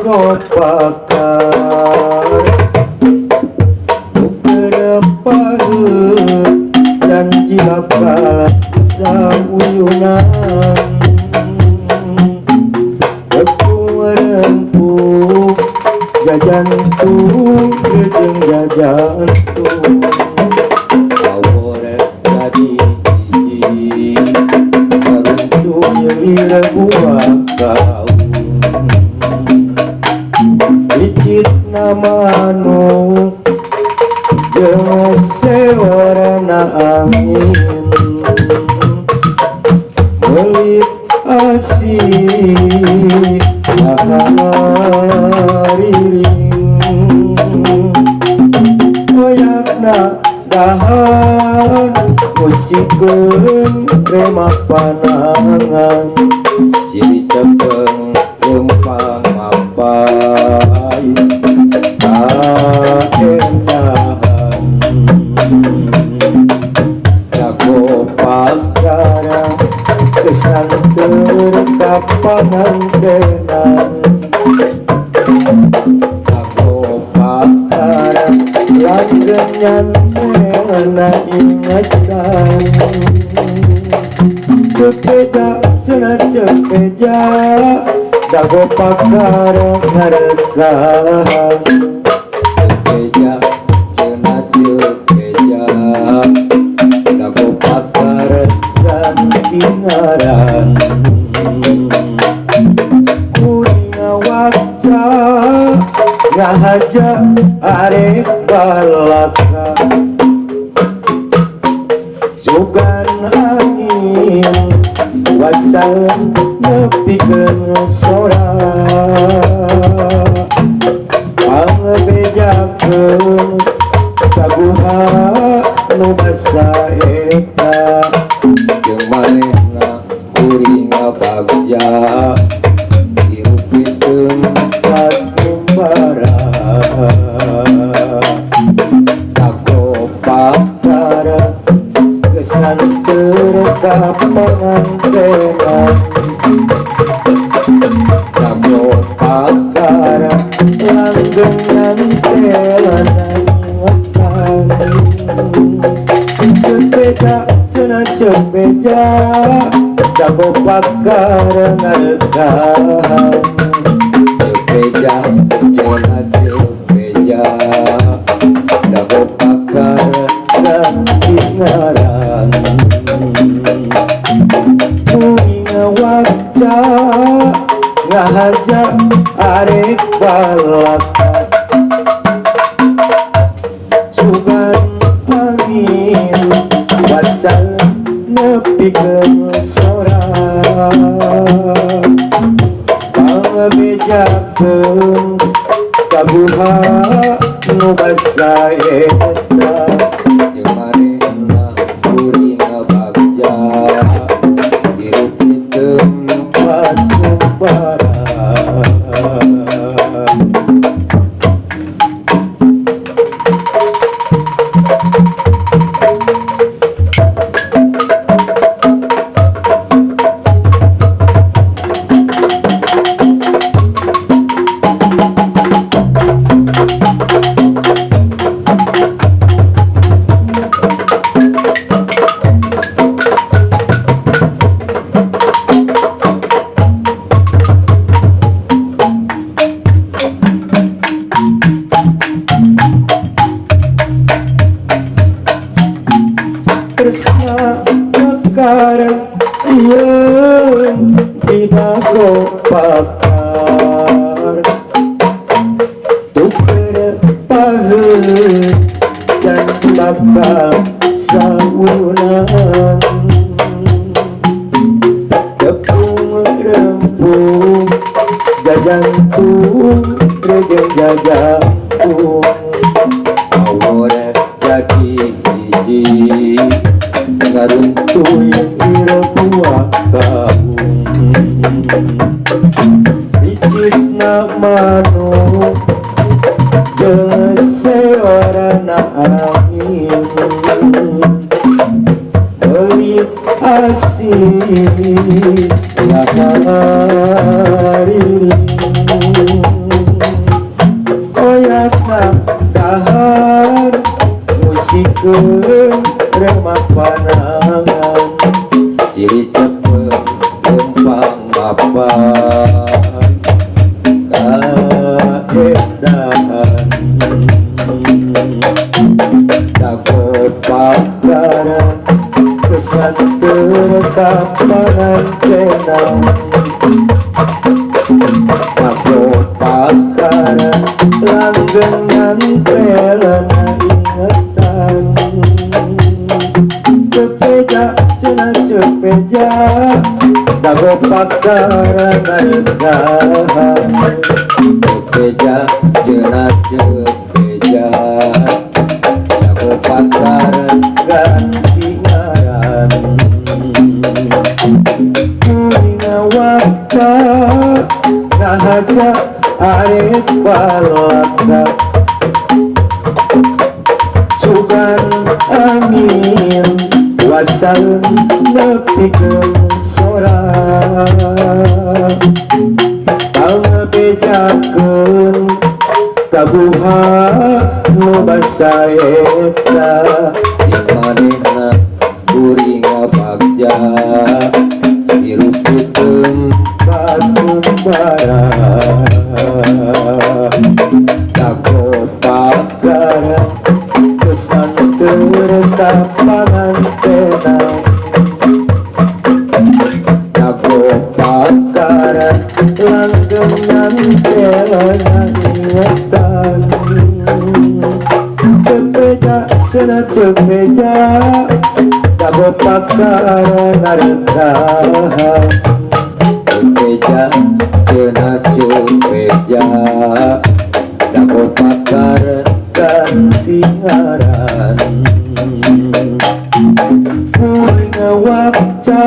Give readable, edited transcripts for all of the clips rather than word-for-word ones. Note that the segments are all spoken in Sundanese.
pakar beberapa janji bakal sauyunan tepung rempuk jajantung rejeng jajantung awore jadi hiji karuntu wira buah kau licit namanu jeung seorana angin melit asih hariring oyakna dahan musikeun remah panangan ciri cepeng lempang mapai kaendahan jago pakara kesan terkapangan tenan jago pakara langgenyan tena ingatan cepeja cenah cepeja jago pakara ngarekahan cepeja cenah cepeja jago pakara ganti ngaran kuring waca ngahaja arek balaka sugan angin wasan nepikeun sora pangbejakeun kaguha nu basa eta jeung manehna kuring bagja dirupikeun tempat kumbara jago pakara kesan terkapangan tenan jago pakara langgengan telana ingatan cepeja cenah cepeja jago pakara ngarekahan cepeja cenah cepeja jago pakara ganti ngaran kuring waca ngahaja arek balaka sugan angin wasan nepikeun sora pangbejakeun kaguha nu basa eta jeung manehna kuring bagja dirupikeun tempat kumbara tresna pakara ieun dina pakar tuker paheut janji bakal sauyunan tepung rempung jajantung rejeng jajantung awore jadi hiji ngaruntuy ira buah kaung licitna manuk jeung seorana angin melit asih lahariring bicikeun remah panangan silih cepet lempang mapan kaedahan dago pakaran kesan terkapanan kenang dago pakaran langgengan telana ingatan cepeja cenah cepeja dago pakaran ngargahan cepeja cenah cepeja dago pakaran ganti ngaran kuninga waca ngahaja arek balaka sugan angin wasaun nepikeun sora pangabejakeun kaguha nu basa eta jeung manehna kuring bagja hirup tempat kumbara dago pakaran kesan terkapanan tenang dago pakaran langgengan telana ingatan cepeja cenah cepeja dago pakaran ngargahan cepeja cenah cepeja dago pakaran ganti ngaran kuring waca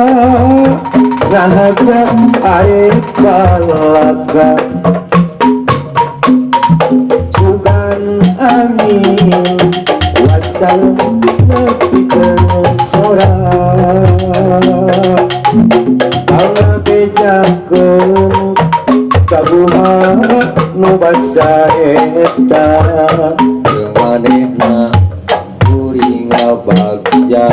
ngahaja arek balaka sugan angin wasaun nepikeun sora pangabejakeun kaguha nu basa eta jeung manehna kuring bagja